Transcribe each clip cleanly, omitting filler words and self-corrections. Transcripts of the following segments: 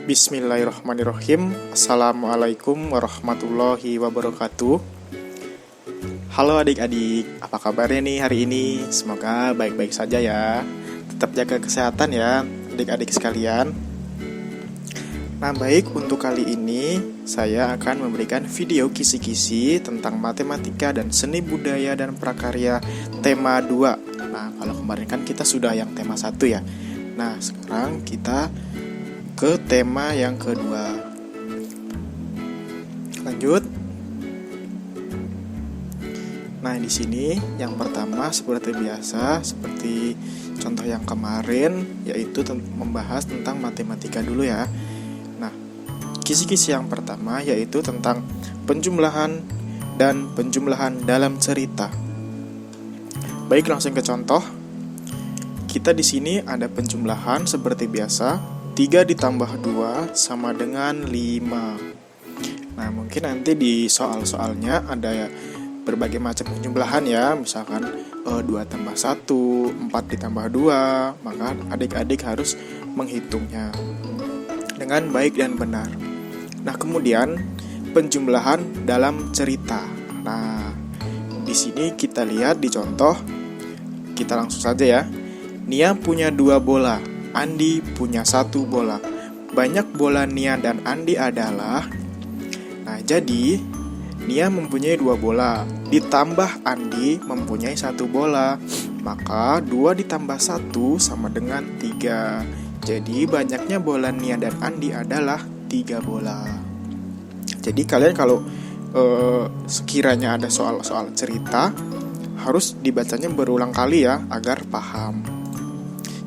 Bismillahirrahmanirrahim. Assalamualaikum warahmatullahi wabarakatuh. Halo adik-adik, apa kabarnya nih hari ini? Semoga baik-baik saja ya. Tetap jaga kesehatan ya adik-adik sekalian. Nah baik, untuk kali ini saya akan memberikan video kisi-kisi tentang matematika dan seni budaya dan prakarya tema 2. Nah kalau kemarin kan kita sudah yang tema 1 ya. Nah sekarang kita ke tema yang kedua. Lanjut. Nah, di sini yang pertama seperti biasa, seperti contoh yang kemarin, yaitu membahas tentang matematika dulu ya. Nah, kisi-kisi yang pertama yaitu tentang penjumlahan dan penjumlahan dalam cerita. Baik, langsung ke contoh. Kita di sini ada penjumlahan seperti biasa. 3 ditambah 2 sama dengan 5. Nah mungkin nanti di soal-soalnya ada ya berbagai macam penjumlahan ya. Misalkan 2 tambah 1, 4 ditambah 2. Maka adik-adik harus menghitungnya dengan baik dan benar. Nah kemudian penjumlahan dalam cerita. Nah di sini kita lihat di contoh. Kita langsung saja ya. Nia punya 2 bola, Andi punya 1 bola. Banyak bola Nia dan Andi adalah. Nah jadi Nia mempunyai 2 bola, ditambah Andi mempunyai 1 bola. Maka 2 ditambah 1 sama dengan 3. Jadi banyaknya bola Nia dan Andi adalah 3 bola. Jadi kalian kalau sekiranya ada soal-soal cerita, harus dibacanya berulang kali ya agar paham.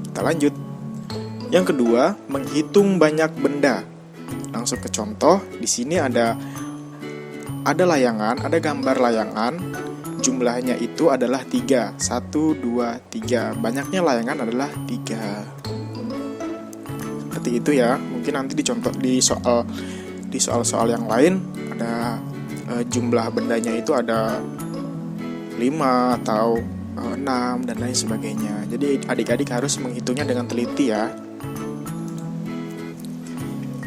Kita lanjut. Yang kedua, menghitung banyak benda. Langsung ke contoh. Di sini ada layangan, ada gambar layangan. Jumlahnya itu adalah 3. 1, 2, 3. Banyaknya layangan adalah 3. Seperti itu ya. Mungkin nanti dicontoh di soal yang lain ada jumlah bendanya itu ada 5 atau 6 dan lain sebagainya. Jadi adik-adik harus menghitungnya dengan teliti ya.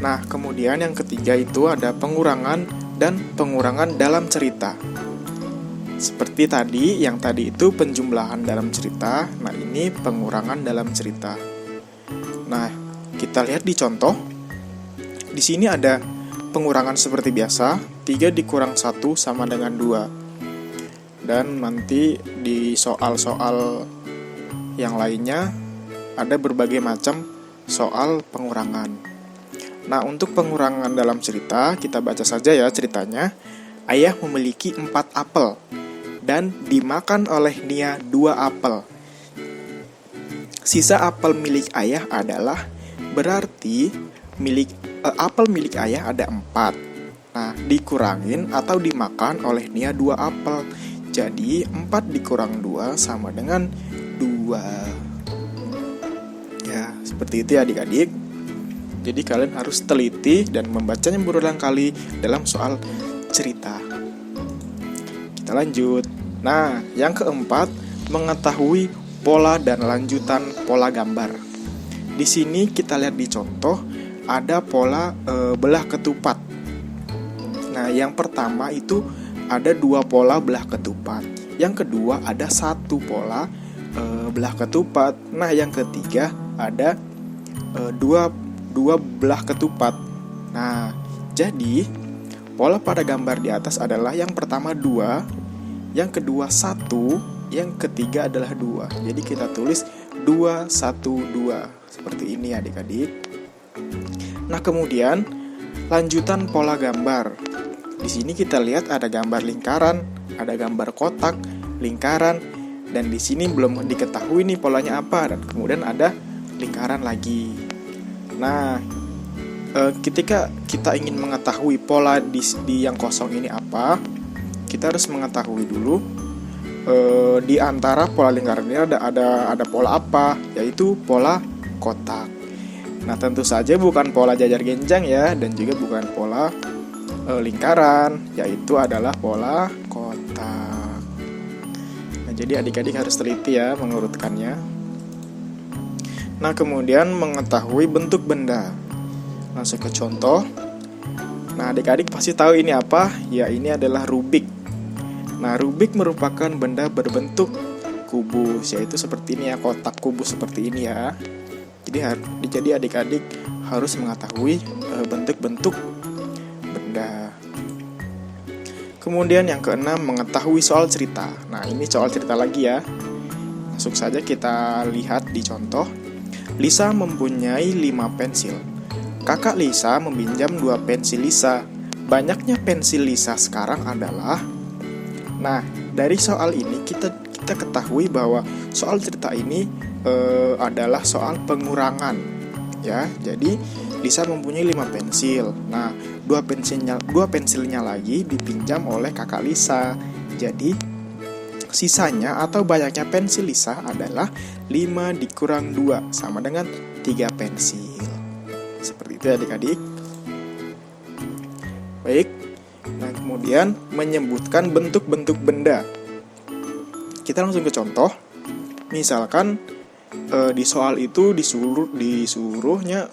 Nah, kemudian yang ketiga itu ada pengurangan dan pengurangan dalam cerita. Seperti tadi, yang tadi itu penjumlahan dalam cerita. Nah, ini pengurangan dalam cerita. Nah, kita lihat di contoh. Di sini ada pengurangan seperti biasa, 3 dikurang 1 sama dengan 2. Dan nanti di soal-soal yang lainnya ada berbagai macam soal pengurangan. Nah, untuk pengurangan dalam cerita, kita baca saja ya ceritanya. Ayah memiliki 4 apel dan dimakan oleh Nia 2 apel. Sisa apel milik ayah adalah, berarti apel milik ayah ada 4. Nah, dikurangin atau dimakan oleh Nia 2 apel. Jadi 4 dikurang 2 sama dengan 2. Ya, seperti itu ya adik-adik. Jadi kalian harus teliti dan membacanya berulang kali dalam soal cerita. Kita lanjut. Nah, yang keempat, mengetahui pola dan lanjutan pola gambar. Di sini kita lihat di contoh ada pola belah ketupat. Nah, yang pertama itu ada 2 pola belah ketupat. Yang kedua ada 1 pola belah ketupat. Nah, yang ketiga ada 2 belah ketupat. Nah, jadi pola pada gambar di atas adalah yang pertama 2, yang kedua 1, yang ketiga adalah 2. Jadi kita tulis 2, 1, 2. Seperti ini adik-adik. Nah, kemudian lanjutan pola gambar. Di sini kita lihat ada gambar lingkaran, ada gambar kotak, lingkaran, dan di sini belum diketahui nih polanya apa, dan kemudian ada lingkaran lagi. Nah, ketika kita ingin mengetahui pola di yang kosong ini apa, kita harus mengetahui dulu di antara pola lingkaran ini ada pola apa, yaitu pola kotak. Nah, tentu saja bukan pola jajar genjang ya, dan juga bukan pola lingkaran, yaitu adalah pola kotak. Nah, jadi adik-adik harus teliti ya mengurutkannya. Nah, kemudian mengetahui bentuk benda. langsung ke contoh. Nah, adik-adik pasti tahu ini apa? Ya, ini adalah rubik. Nah, rubik merupakan benda berbentuk kubus, yaitu seperti ini ya, kotak kubus seperti ini ya. Jadi adik-adik harus mengetahui bentuk-bentuk benda. Kemudian yang keenam, mengetahui soal cerita. Nah, ini soal cerita lagi ya. Langsung saja kita lihat di contoh. Lisa mempunyai 5 pensil. Kakak Lisa meminjam 2 pensil Lisa. Banyaknya pensil Lisa sekarang adalah. Nah, dari soal ini kita ketahui bahwa soal cerita ini adalah soal pengurangan ya. Jadi Lisa mempunyai 5 pensil. Nah, 2 pensilnya lagi dipinjam oleh kakak Lisa. Jadi sisanya atau banyaknya pensil Lisa adalah 5 dikurang 2 sama dengan 3 pensil. Seperti itu adik-adik. Baik. Nah, kemudian menyebutkan bentuk-bentuk benda. Kita langsung ke contoh. Misalkan di soal itu disuruhnya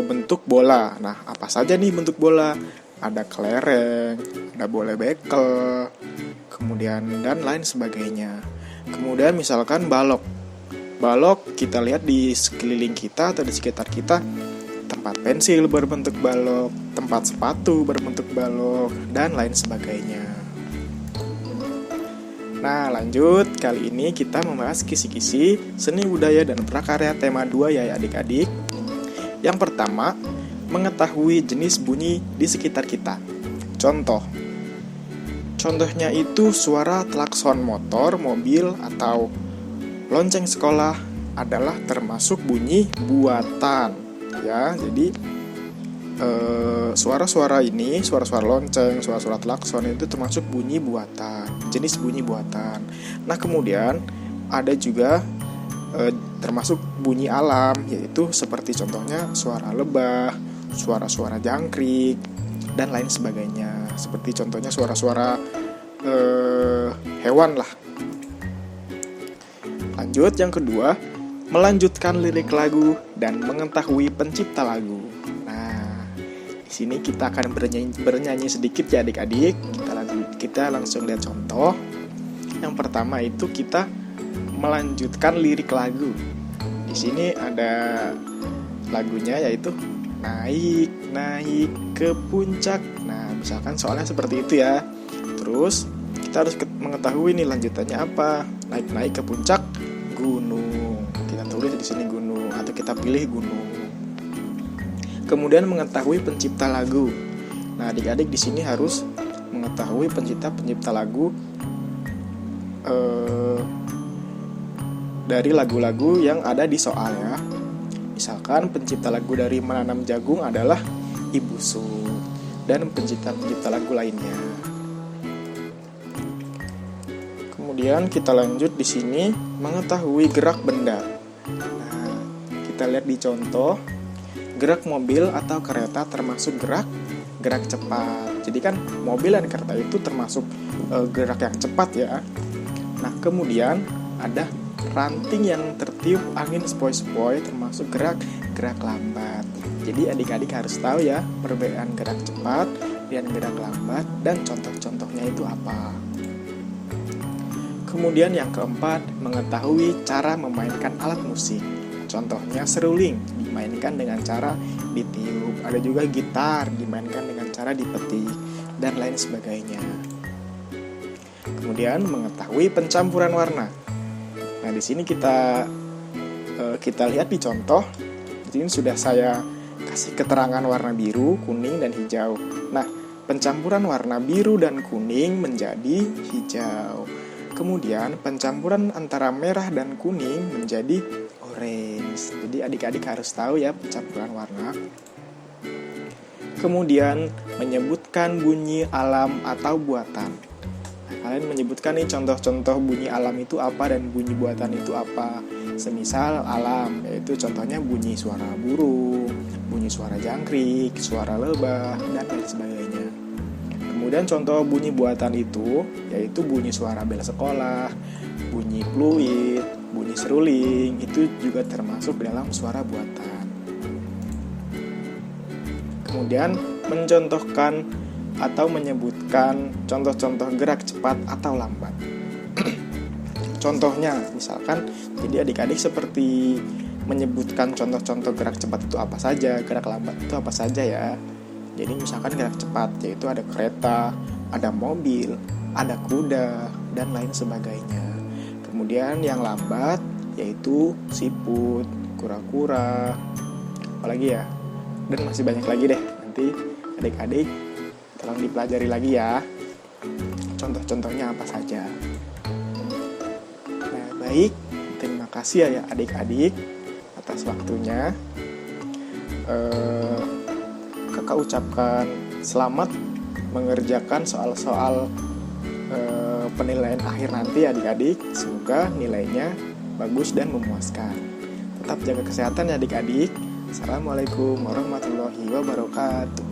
bentuk bola. Nah, apa saja nih bentuk bola? Ada kelereng, ada bola bekel, kemudian dan lain sebagainya. Kemudian misalkan balok. Balok kita lihat di sekeliling kita atau di sekitar kita, tempat pensil berbentuk balok, tempat sepatu berbentuk balok, dan lain sebagainya. Nah, lanjut. Kali ini kita membahas kisi-kisi seni budaya dan prakarya tema 2 ya adik-adik. Yang pertama, mengetahui jenis bunyi di sekitar kita. Contohnya itu suara klakson motor, mobil, atau lonceng sekolah adalah termasuk bunyi buatan ya. Jadi suara-suara ini, suara-suara lonceng, suara-suara klakson itu termasuk bunyi buatan, jenis bunyi buatan. Nah, kemudian ada juga termasuk bunyi alam, yaitu seperti contohnya suara lebah, suara-suara jangkrik, dan lain sebagainya. Seperti contohnya suara-suara hewan lah. Lanjut, yang kedua, melanjutkan lirik lagu dan mengetahui pencipta lagu. Di sini kita akan bernyanyi sedikit ya adik-adik. Kita langsung lihat contoh. Yang pertama itu kita melanjutkan lirik lagu. Di sini ada lagunya yaitu naik ke puncak. Nah, misalkan soalnya seperti itu ya. Terus kita harus mengetahui nih lanjutannya apa. Naik ke puncak gunung. Kita tulis di sini gunung atau kita pilih gunung. Kemudian mengetahui pencipta lagu. Nah, adik-adik di sini harus mengetahui pencipta lagu dari lagu-lagu yang ada di soal ya. Misalkan pencipta lagu dari Menanam Jagung adalah Ibu Su dan pencipta lagu lainnya. Kemudian kita lanjut di sini mengetahui gerak benda. Nah, kita lihat di contoh. Gerak mobil atau kereta termasuk gerak cepat. Jadi kan mobil dan kereta itu termasuk gerak yang cepat ya. Nah, kemudian ada ranting yang tertiup angin sepoi-sepoi termasuk gerak lambat. Jadi adik-adik harus tahu ya perbedaan gerak cepat dan gerak lambat dan contoh-contohnya itu apa. Kemudian yang keempat, mengetahui cara memainkan alat musik. Contohnya seruling dimainkan dengan cara ditiup, ada juga gitar dimainkan dengan cara dipetik, dan lain sebagainya. Kemudian mengetahui pencampuran warna. Nah, di sini kita lihat di contoh. Di sini sudah saya kasih keterangan warna biru, kuning, dan hijau. Nah, pencampuran warna biru dan kuning menjadi hijau. Kemudian pencampuran antara merah dan kuning menjadi orange. Jadi adik-adik harus tahu ya pencampuran warna. Kemudian menyebutkan bunyi alam atau buatan. Nah, kalian menyebutkan nih contoh-contoh bunyi alam itu apa dan bunyi buatan itu apa. Semisal alam, yaitu contohnya bunyi suara burung, bunyi suara jangkrik, suara lebah, dan lain sebagainya. Kemudian contoh bunyi buatan itu yaitu bunyi suara bel sekolah, bunyi fluid, bunyi seruling, itu juga termasuk dalam suara buatan. Kemudian mencontohkan atau menyebutkan contoh-contoh gerak cepat atau lambat. Contohnya, misalkan, jadi adik-adik seperti menyebutkan contoh-contoh gerak cepat itu apa saja, gerak lambat itu apa saja ya. Jadi misalkan gerak cepat, yaitu ada kereta, ada mobil, ada kuda, dan lain sebagainya. Kemudian yang lambat, yaitu siput, kura-kura, apalagi ya, dan masih banyak lagi deh. Nanti adik-adik tolong dipelajari lagi ya, contoh-contohnya apa saja. Nah, baik, terima kasih ya adik-adik atas waktunya. Kakak ucapkan selamat mengerjakan soal-soal penilaian akhir nanti adik-adik. Semoga nilainya bagus dan memuaskan. Tetap jaga kesehatan ya adik-adik. Assalamualaikum warahmatullahi wabarakatuh.